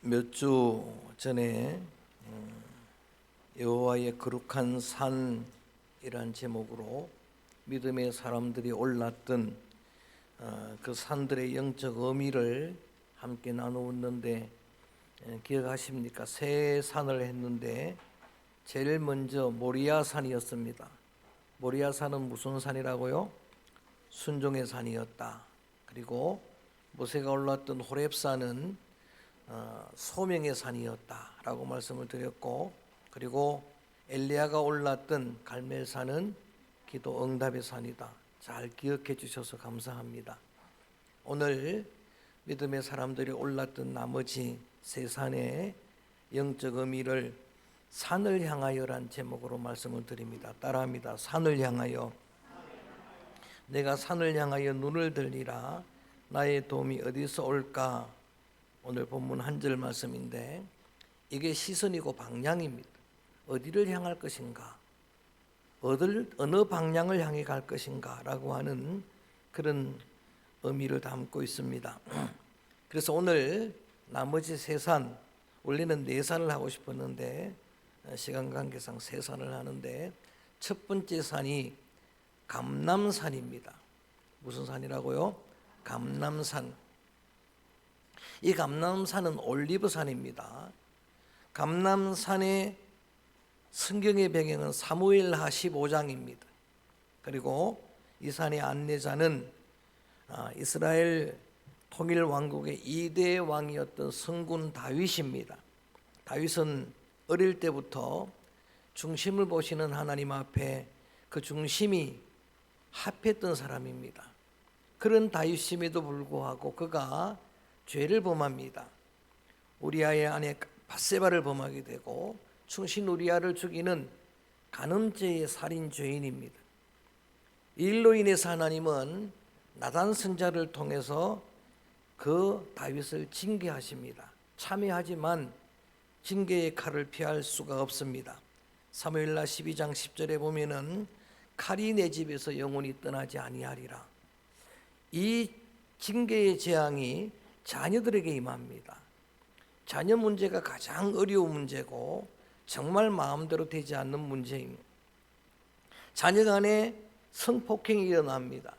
몇 주 전에 여호와의 거룩한 산이란 제목으로 믿음의 사람들이 올랐던 그 산들의 영적 의미를 함께 나누었는데 기억하십니까? 세 산을 했는데 제일 먼저 모리아 산이었습니다. 모리아 산은 무슨 산이라고요? 순종의 산이었다. 그리고 모세가 올랐던 호렙 산은 소명의 산이었다라고 말씀을 드렸고, 그리고 엘리야가 올랐던 갈멜산은 기도 응답의 산이다. 잘 기억해 주셔서 감사합니다. 오늘 믿음의 사람들이 올랐던 나머지 세 산의 영적 의미를 산을 향하여란 제목으로 말씀을 드립니다. 따라합니다. 산을 향하여. 내가 산을 향하여 눈을 들리라. 나의 도움이 어디서 올까? 오늘 본문 한 절 말씀인데 이게 시선이고 방향입니다. 어디를 향할 것인가? 어느 방향을 향해 갈 것인가? 라고 하는 그런 의미를 담고 있습니다. 그래서 오늘 나머지 세 산, 원래는 네 산을 하고 싶었는데 시간 관계상 세 산을 하는데 첫 번째 산이 감람산입니다. 무슨 산이라고요? 감람산. 이 감람산은 올리브산입니다. 감람산의 성경의 배경은 사무엘하 15장입니다. 그리고 이 산의 안내자는 이스라엘 통일 왕국의 2대 왕이었던 성군 다윗입니다. 다윗은 어릴 때부터 중심을 보시는 하나님 앞에 그 중심이 합했던 사람입니다. 그런 다윗임에도 불구하고 그가 죄를 범합니다. 우리아의 아내 밧세바를 범하게 되고 충신 우리아를 죽이는 간음죄의 살인 죄인입니다. 이 일로 인해서 하나님은 나단 선지자를 통해서 그 다윗을 징계하십니다. 참회하지만 징계의 칼을 피할 수가 없습니다. 사무엘하 12장 10절에 보면은 칼이 내 집에서 영원히 떠나지 아니하리라. 이 징계의 재앙이 자녀들에게 임합니다. 자녀 문제가 가장 어려운 문제고 정말 마음대로 되지 않는 문제입니다. 자녀 간에 성폭행이 일어납니다.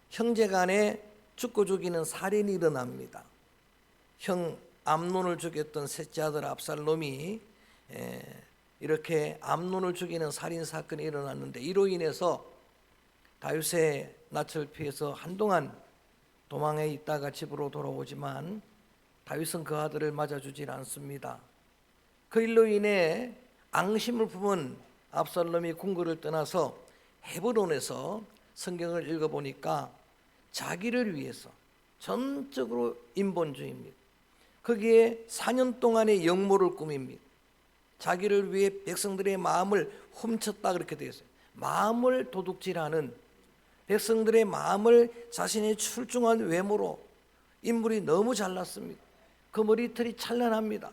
형제 간에 죽고 죽이는 살인이 일어납니다. 형 암논을 죽였던 셋째 아들 압살롬이 이렇게 암논을 죽이는 살인 사건이 일어났는데 이로 인해서 다윗의 낯을 피해서 한동안 도망해 있다가 집으로 돌아오지만 다윗은 그 아들을 맞아주질 않습니다. 그 일로 인해 앙심을 품은 압살롬이 궁궐을 떠나서 헤브론에서 성경을 읽어보니까 자기를 위해서 전적으로 인본주의입니다. 거기에 4년 동안의 영모를 꾸밉니다. 자기를 위해 백성들의 마음을 훔쳤다 그렇게 되어 있어요. 마음을 도둑질하는, 백성들의 마음을 자신의 출중한 외모로, 인물이 너무 잘났습니다. 그 머리털이 찬란합니다.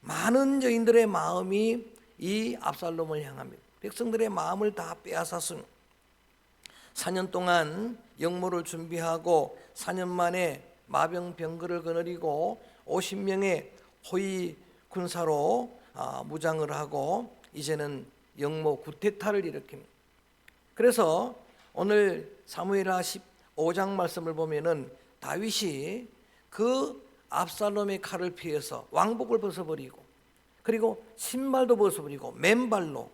많은 여인들의 마음이 이 압살롬을 향합니다. 백성들의 마음을 다 빼앗았습니다. 4년 동안 영모를 준비하고 4년 만에 마병병거를 거느리고 50명의 호위 군사로 무장을 하고 이제는 영모 구테타를 일으킵니다. 그래서 오늘 사무엘하 15장 말씀을 보면은 다윗이 그 압살롬의 칼을 피해서 왕복을 벗어버리고 그리고 신발도 벗어버리고 맨발로,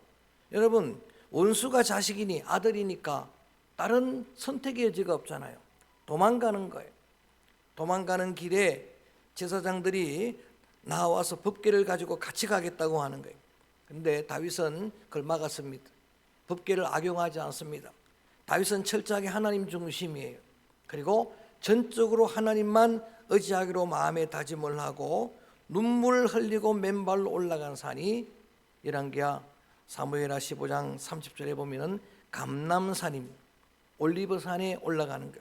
여러분 원수가 자식이니 아들이니까 다른 선택의 여지가 없잖아요. 도망가는 거예요. 도망가는 길에 제사장들이 나와서 법궤를 가지고 같이 가겠다고 하는 거예요. 그런데 다윗은 그걸 막았습니다. 법궤를 악용하지 않습니다. 다윗은 철저하게 하나님 중심이에요. 그리고 전적으로 하나님만 의지하기로 마음에 다짐을 하고 눈물 흘리고 맨발로 올라간 산이 열왕기하 사무엘하 15장 30절에 보면은 감람산입니다. 올리브산에 올라가는 것.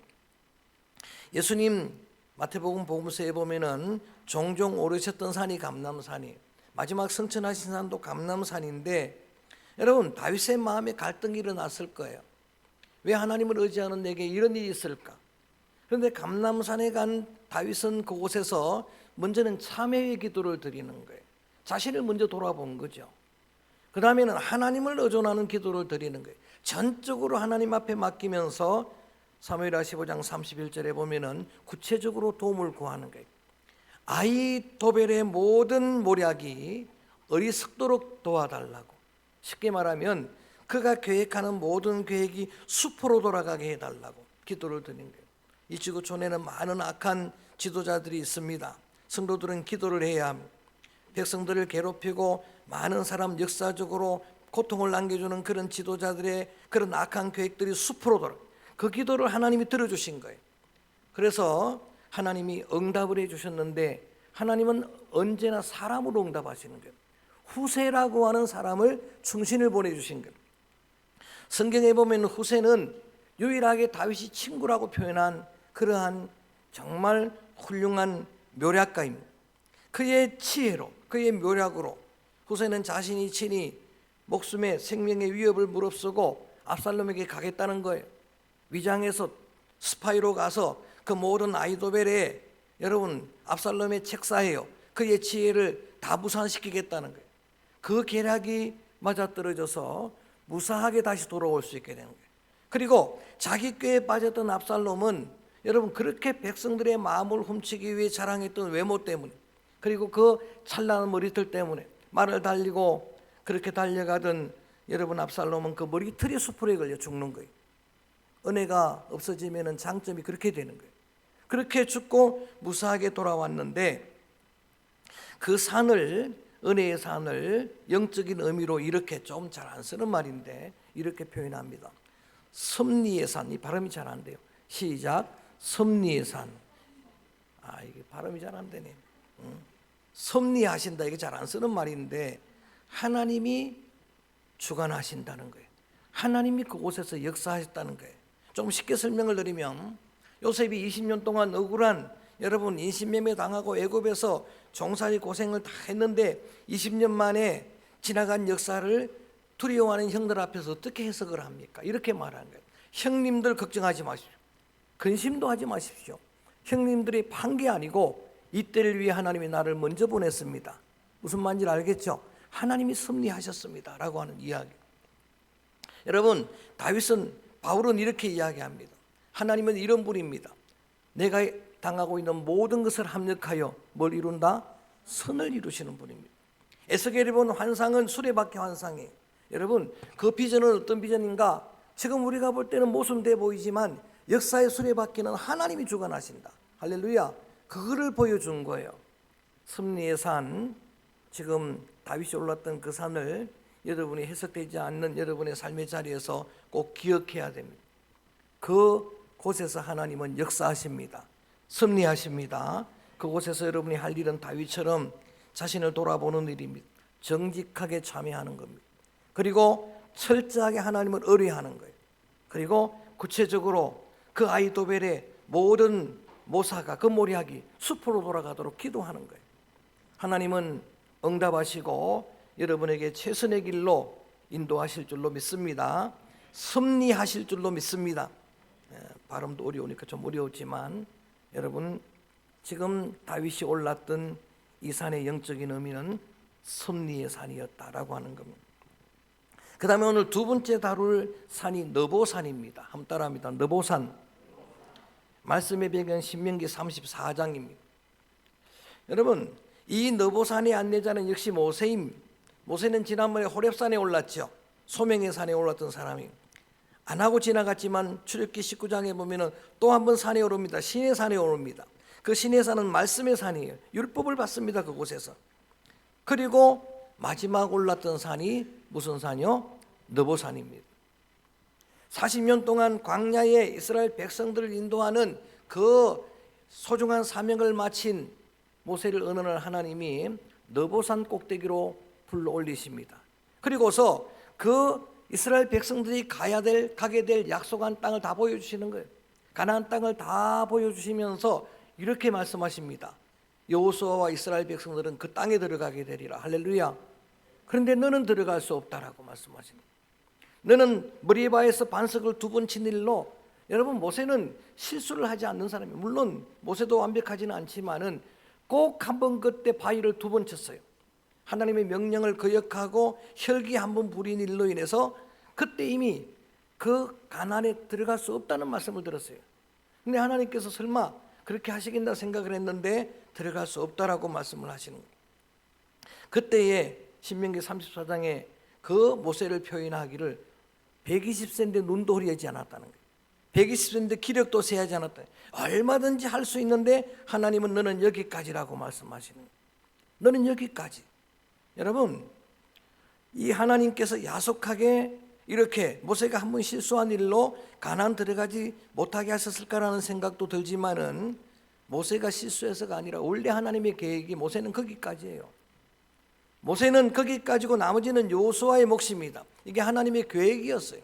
예수님 마태복음 복음서에 보면은 종종 오르셨던 산이 감람산이에요. 마지막 승천하신 산도 감람산인데 여러분 다윗의 마음에 갈등이 일어났을 거예요. 왜 하나님을 의지하는 내게 이런 일이 있을까? 그런데 감람산에 간 다윗은 그곳에서 먼저는 참회의 기도를 드리는 거예요. 자신을 먼저 돌아본 거죠. 그 다음에는 하나님을 의존하는 기도를 드리는 거예요. 전적으로 하나님 앞에 맡기면서 사무엘하 15장 31절에 보면은 구체적으로 도움을 구하는 거예요. 아히도벨의 모든 모략이 어리석도록 도와달라고. 쉽게 말하면 그가 계획하는 모든 계획이 수포로 돌아가게 해달라고 기도를 드리는 거예요. 이 지구촌에는 많은 악한 지도자들이 있습니다. 성도들은 기도를 해야 합니다. 백성들을 괴롭히고 많은 사람 역사적으로 고통을 남겨주는 그런 지도자들의 그런 악한 계획들이 수포로 돌아. 그 기도를 하나님이 들어주신 거예요. 그래서 하나님이 응답을 해주셨는데 하나님은 언제나 사람으로 응답하시는 거예요. 후세라고 하는 사람을 충신을 보내주신 거예요. 성경에 보면 후세는 유일하게 다윗이 친구라고 표현한 그러한 정말 훌륭한 묘략가입니다. 그의 지혜로, 그의 묘략으로 후세는 자신이 친히 목숨의 생명의 위협을 무릅쓰고 압살롬에게 가겠다는 거예요. 위장해서 스파이로 가서 그 모든 아히도벨에 여러분 압살롬의 책사예요. 그의 지혜를 다 무산시키겠다는 거예요. 그 계략이 맞아떨어져서 무사하게 다시 돌아올 수 있게 되는 거예요. 그리고 자기 꾀에 빠졌던 압살롬은 여러분 그렇게 백성들의 마음을 훔치기 위해 자랑했던 외모 때문에, 그리고 그 찬란한 머리털 때문에 말을 달리고 그렇게 달려가던 여러분 압살롬은 그 머리털이 수풀에 걸려 죽는 거예요. 은혜가 없어지면 장점이 그렇게 되는 거예요. 그렇게 죽고 무사하게 돌아왔는데 그 산을, 은혜의 산을 영적인 의미로 이렇게 좀 잘 안 쓰는 말인데 이렇게 표현합니다. 섭리의 산. 이 발음이 잘 안 돼요. 시작. 섭리의 산. 이게 발음이 잘 안 되네. 섭리하신다. 이게 잘 안 쓰는 말인데 하나님이 주관하신다는 거예요. 하나님이 그곳에서 역사하셨다는 거예요. 좀 쉽게 설명을 드리면 요셉이 20년 동안 억울한 여러분 인신매매 당하고 애굽에서 종살이 고생을 다 했는데 20년 만에 지나간 역사를 두려워하는 형들 앞에서 어떻게 해석을 합니까? 이렇게 말하는 거예요. 형님들 걱정하지 마십시오. 근심도 하지 마십시오. 형님들이 판 게 아니고 이때를 위해 하나님이 나를 먼저 보냈습니다. 무슨 말인지 알겠죠? 하나님이 섭리하셨습니다 라고 하는 이야기. 여러분 바울은 이렇게 이야기합니다. 하나님은 이런 분입니다. 내가 당하고 있는 모든 것을 합력하여 뭘 이룬다? 선을 이루시는 분입니다. 에스겔이 본 환상은 수레바퀴 환상이에요. 여러분 그 비전은 어떤 비전인가? 지금 우리가 볼 때는 모순돼 보이지만 역사의 수레바퀴는 하나님이 주관하신다. 할렐루야. 그거를 보여준 거예요. 섭리의 산, 지금 다윗이 올랐던 그 산을 여러분이 해석되지 않는 여러분의 삶의 자리에서 꼭 기억해야 됩니다. 그곳에서 하나님은 역사하십니다. 섭리하십니다. 그곳에서 여러분이 할 일은 다윗처럼 자신을 돌아보는 일입니다. 정직하게 참여하는 겁니다. 그리고 철저하게 하나님을 의뢰하는 거예요. 그리고 구체적으로 그 아히도벨의 모든 모사가 그 모략이 숲으로 돌아가도록 기도하는 거예요. 하나님은 응답하시고 여러분에게 최선의 길로 인도하실 줄로 믿습니다. 섭리하실 줄로 믿습니다. 발음도 어려우니까 좀 어려웠지만 여러분 지금 다윗이 올랐던 이 산의 영적인 의미는 섭리의 산이었다라고 하는 겁니다. 그 다음에 오늘 두 번째 다룰 산이 느보산입니다. 한번 따라합니다. 느보산. 말씀의 배경 신명기 34장입니다. 여러분 이 느보산의 안내자는 역시 모세임. 모세는 지난번에 호렙산에 올랐죠. 소명의 산에 올랐던 사람이 안 하고 지나갔지만 출애굽기 19장에 보면은 또 한 번 산에 오릅니다. 신의 산에 오릅니다. 그 신의 산은 말씀의 산이에요. 율법을 받습니다. 그곳에서. 그리고 마지막 올랐던 산이 무슨 산이요? 느보산입니다. 40년 동안 광야에 이스라엘 백성들을 인도하는 그 소중한 사명을 마친 모세를 은혜할 하나님이 느보산 꼭대기로 불러 올리십니다. 그리고서 그 이스라엘 백성들이 가게 될 약속한 땅을 다 보여주시는 거예요. 가나안 땅을 다 보여주시면서 이렇게 말씀하십니다. 여호수아와 이스라엘 백성들은 그 땅에 들어가게 되리라. 할렐루야. 그런데 너는 들어갈 수 없다라고 말씀하십니다. 너는 머리바에서 반석을 2번 친 일로, 여러분 모세는 실수를 하지 않는 사람이에요. 물론 모세도 완벽하지는 않지만은 꼭 한 번 그때 바위를 2번 쳤어요. 하나님의 명령을 거역하고 혈기 한 번 부린 일로 인해서 그때 이미 그 가나안에 들어갈 수 없다는 말씀을 들었어요. 근데 하나님께서 설마 그렇게 하시겠나 생각을 했는데 들어갈 수 없다라고 말씀을 하시는 거예요. 그때에 신명기 34장에 그 모세를 표현하기를 120세인데 눈도 흐리지 않았다는 거예요. 120세인데 기력도 세하지 않았다. 얼마든지 할 수 있는데 하나님은 너는 여기까지라고 말씀하시는 거예요. 너는 여기까지. 여러분, 이 하나님께서 야속하게 이렇게 모세가 한 번 실수한 일로 가나안 들어가지 못하게 하셨을까라는 생각도 들지만은 모세가 실수해서가 아니라 원래 하나님의 계획이 모세는 거기까지예요. 모세는 거기까지고 나머지는 여호수아의 몫입니다. 이게 하나님의 계획이었어요.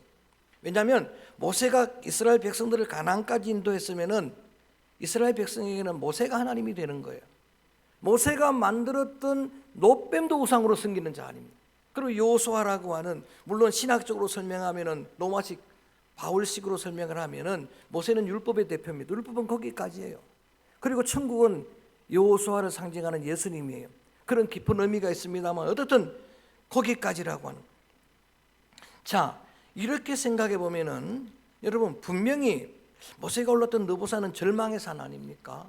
왜냐하면 모세가 이스라엘 백성들을 가나안까지 인도했으면은 이스라엘 백성에게는 모세가 하나님이 되는 거예요. 모세가 만들었던 놋뱀도 우상으로 섬기는 자 아닙니다. 그리고 여호수아라고 하는, 물론 신학적으로 설명하면은 로마식 바울식으로 설명을 하면은 모세는 율법의 대표입니다. 율법은 거기까지예요. 그리고 천국은 여호수아를 상징하는 예수님이에요. 그런 깊은 의미가 있습니다만 어떻든 거기까지라고 하는. 자, 이렇게 생각해 보면은 여러분, 분명히 모세가 올랐던 느보산은 절망의 산 아닙니까?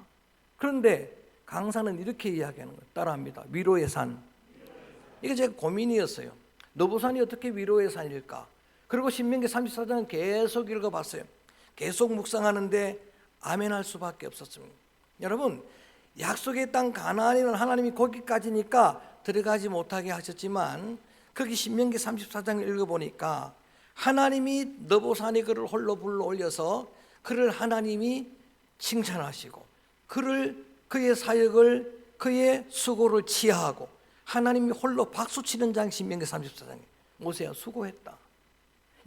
그런데 강사는 이렇게 이야기하는 거예요. 따라합니다. 위로의 산. 이게 제 고민이었어요. 느보산이 어떻게 위로의 산일까? 그리고 신명기 34장은 계속 읽어봤어요. 계속 묵상하는데 아멘할 수밖에 없었습니다. 여러분, 약속의 땅 가나안에는 하나님이 거기까지니까 들어가지 못하게 하셨지만 거기 신명기 34장을 읽어보니까 하나님이 느보산에 그를 홀로 불러 올려서 그를 하나님이 칭찬하시고 그의 사역을, 그의 수고를 치하하고 하나님이 홀로 박수치는 장 신명기 34장에 모세야 수고했다.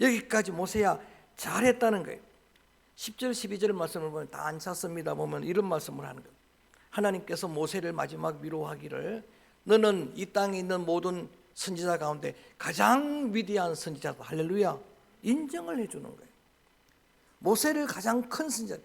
여기까지 모세야 잘했다는 거예요. 10절 12절 말씀을 보면 다 안 찼습니다. 보면 이런 말씀을 하는 거예요. 하나님께서 모세를 마지막 위로하기를 너는 이 땅에 있는 모든 선지자 가운데 가장 위대한 선지자다. 할렐루야. 인정을 해주는 거예요. 모세를 가장 큰 선지자,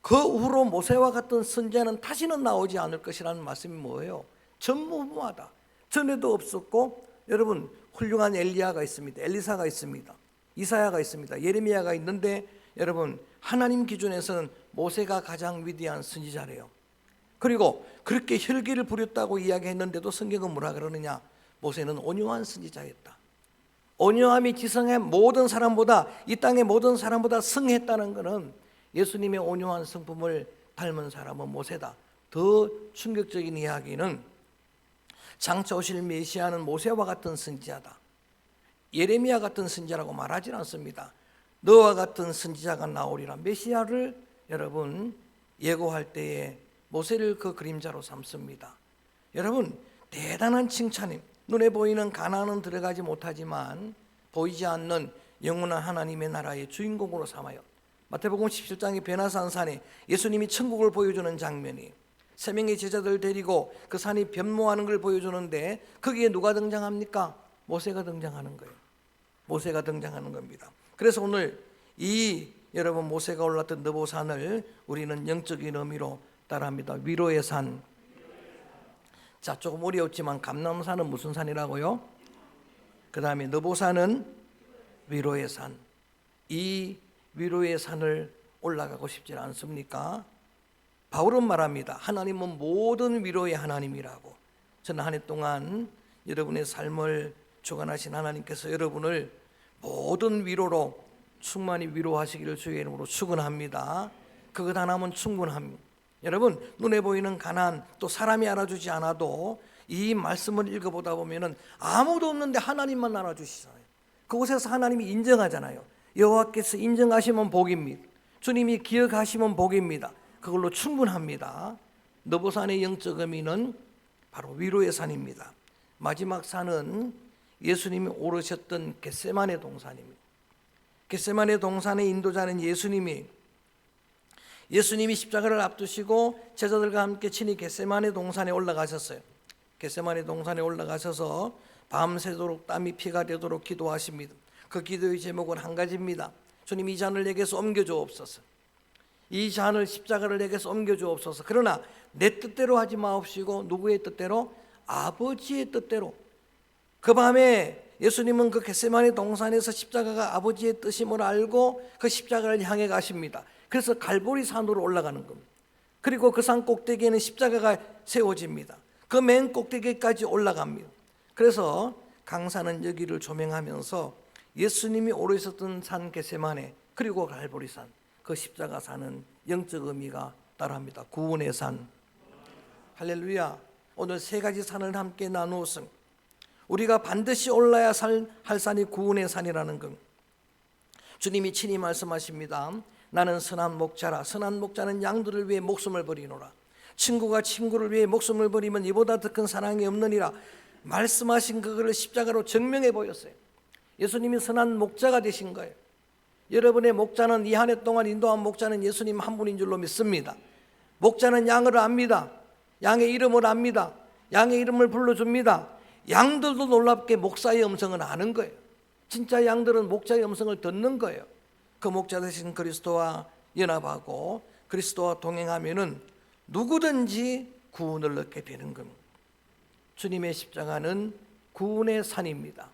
그 후로 모세와 같은 선지자는 다시는 나오지 않을 것이라는 말씀이 뭐예요? 전무후무하다. 전에도 없었고, 여러분, 훌륭한 엘리야가 있습니다. 엘리사가 있습니다. 이사야가 있습니다. 예레미야가 있는데 여러분, 하나님 기준에서는 모세가 가장 위대한 선지자래요. 그리고 그렇게 혈기를 부렸다고 이야기했는데도 성경은 뭐라 그러느냐? 모세는 온유한 선지자였다. 온유함이 지성의 모든 사람보다, 이 땅의 모든 사람보다 승했다는 것은 예수님의 온유한 성품을 닮은 사람은 모세다. 더 충격적인 이야기는 장차 오실 메시아는 모세와 같은 선지자다. 예레미야 같은 선지자라고 말하지 않습니다. 너와 같은 선지자가 나오리라. 메시아를 여러분 예고할 때에 모세를 그 그림자로 삼습니다. 여러분, 대단한 칭찬임. 눈에 보이는 가나안은 들어가지 못하지만 보이지 않는 영원한 하나님의 나라의 주인공으로 삼아요. 마태복음 17장의 베나산 산에 예수님이 천국을 보여주는 장면이, 세 명의 제자들 데리고 그 산이 변모하는 걸 보여주는데 거기에 누가 등장합니까? 모세가 등장하는 거예요. 모세가 등장하는 겁니다. 그래서 오늘 이 여러분 모세가 올랐던 느보산을 우리는 영적인 의미로 따라합니다. 위로의 산. 자, 조금 어려웠지만 감람산은 무슨 산이라고요? 그 다음에 느보산은 위로의 산. 이 위로의 산을 올라가고 싶지 않습니까? 바울은 말합니다. 하나님은 모든 위로의 하나님이라고. 저는 한 해 동안 여러분의 삶을 주관하신 하나님께서 여러분을 모든 위로로 충만히 위로하시기를 주의 이름으로 축원합니다. 그것 하나면 충분합니다. 여러분, 눈에 보이는 가난, 또 사람이 알아주지 않아도 이 말씀을 읽어보다 보면은 아무도 없는데 하나님만 알아주시잖아요. 그곳에서 하나님이 인정하잖아요. 여호와께서 인정하시면 복입니다. 주님이 기억하시면 복입니다. 그걸로 충분합니다. 느보산의 영적 의미는 바로 위로의 산입니다. 마지막 산은 예수님이 오르셨던 겟세마네 동산입니다. 겟세마네 동산의 인도자는 예수님이 십자가를 앞두시고 제자들과 함께 친히 겟세마네 동산에 올라가셨어요. 겟세마네 동산에 올라가셔서 밤새도록 땀이 피가 되도록 기도하십니다. 그 기도의 제목은 한 가지입니다. 주님, 이 잔을 내게서 옮겨주옵소서. 이 잔을 십자가를 내게서 옮겨주옵소서. 그러나 내 뜻대로 하지 마옵시고 누구의 뜻대로? 아버지의 뜻대로. 그 밤에 예수님은 그 겟세마네 동산에서 십자가가 아버지의 뜻임을 알고 그 십자가를 향해 가십니다. 그래서 갈보리 산으로 올라가는 겁니다. 그리고 그 산 꼭대기에는 십자가가 세워집니다. 그 맨 꼭대기까지 올라갑니다. 그래서 강사는 여기를 조명하면서 예수님이 오래 있었던 산 겟세마네, 그리고 갈보리산, 그 십자가 산은 영적 의미가 따라합니다. 구원의 산. 할렐루야. 오늘 세 가지 산을 함께 나누었습니다. 우리가 반드시 올라야 할 산이 구원의 산이라는 것. 주님이 친히 말씀하십니다. 나는 선한 목자라. 선한 목자는 양들을 위해 목숨을 버리노라. 친구가 친구를 위해 목숨을 버리면 이보다 더 큰 사랑이 없느니라. 말씀하신 그거를 십자가로 증명해 보였어요. 예수님이 선한 목자가 되신 거예요. 여러분의 목자는, 이 한 해 동안 인도한 목자는 예수님 한 분인 줄로 믿습니다. 목자는 양을 압니다. 양의 이름을 압니다. 양의 이름을 불러줍니다. 양들도 놀랍게 목사의 음성을 아는 거예요. 진짜 양들은 목자의 음성을 듣는 거예요. 그 목자 되신 그리스도와 연합하고 그리스도와 동행하면은 누구든지 구원을 얻게 되는 겁니다. 주님의 십자가는 구원의 산입니다.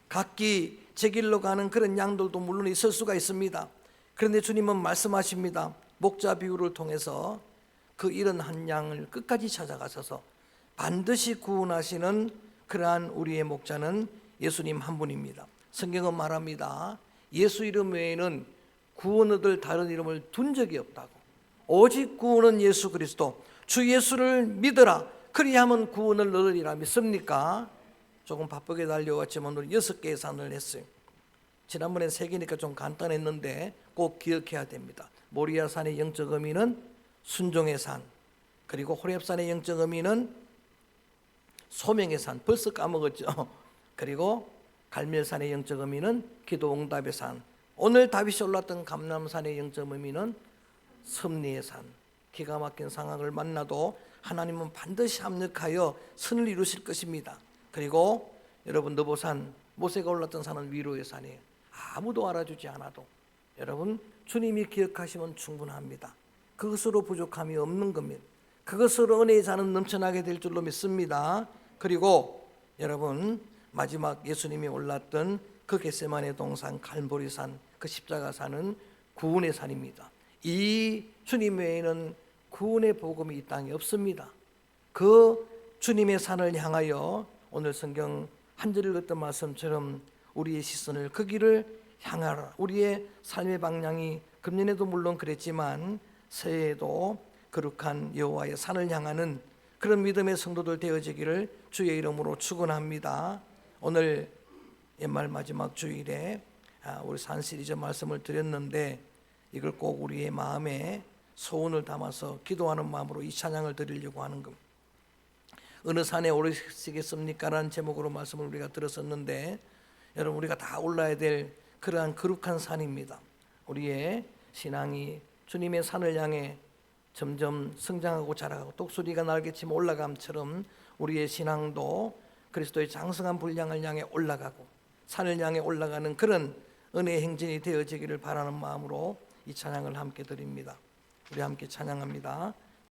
각기 제 길로 가는 그런 양들도 물론 있을 수가 있습니다. 그런데 주님은 말씀하십니다. 목자 비유를 통해서 그 잃은 한 양을 끝까지 찾아가셔서 반드시 구원하시는 그러한 우리의 목자는 예수님 한 분입니다. 성경은 말합니다. 예수 이름 외에는 구원 얻을 다른 이름을 둔 적이 없다고. 오직 구원은 예수 그리스도. 주 예수를 믿으라. 그리하면 구원을 얻으리라. 믿습니까? 조금 바쁘게 달려왔지만 오늘 6개의 산을 했어요. 지난번에 3개니까 좀 간단했는데 꼭 기억해야 됩니다. 모리아산의 영적 의미는 순종의 산, 그리고 호렙산의 영적 의미는 소명의 산, 벌써 까먹었죠. 그리고 갈멜산의 영적 의미는 기도 응답의 산, 오늘 다윗이 올랐던 감람산의 영적 의미는 섭리의 산. 기가 막힌 상황을 만나도 하나님은 반드시 합력하여 선을 이루실 것입니다. 그리고 여러분, 느보산, 모세가 올랐던 산은 위로의 산이에요. 아무도 알아주지 않아도 여러분 주님이 기억하시면 충분합니다. 그것으로 부족함이 없는 겁니다. 그것으로 은혜의 잔은 넘쳐나게 될 줄로 믿습니다. 그리고 여러분, 마지막 예수님이 올랐던 그 겟세마네 동산 갈보리산, 그 십자가산은 구원의 산입니다. 이 주님 외에는 구원의 복음이 이 땅에 없습니다. 그 주님의 산을 향하여 오늘 성경 한 절을 읽었던 말씀처럼 우리의 시선을 그 길을 향하라. 우리의 삶의 방향이 금년에도 물론 그랬지만 새해에도 거룩한 여호와의 산을 향하는 그런 믿음의 성도들 되어지기를 주의 이름으로 축원합니다. 오늘 연말 마지막 주일에 우리 산 시리즈 말씀을 드렸는데 이걸 꼭 우리의 마음에 소원을 담아서 기도하는 마음으로 이 찬양을 드리려고 하는 겁니다. 어느 산에 오르시겠습니까? 라는 제목으로 말씀을 우리가 들었었는데 여러분, 우리가 다 올라야 될 그러한 거룩한 산입니다. 우리의 신앙이 주님의 산을 향해 점점 성장하고 자라가고 독수리가 날개치며 올라감처럼 우리의 신앙도 그리스도의 장성한 분량을 향해 올라가고 산을 향해 올라가는 그런 은혜의 행진이 되어지기를 바라는 마음으로 이 찬양을 함께 드립니다. 우리 함께 찬양합니다.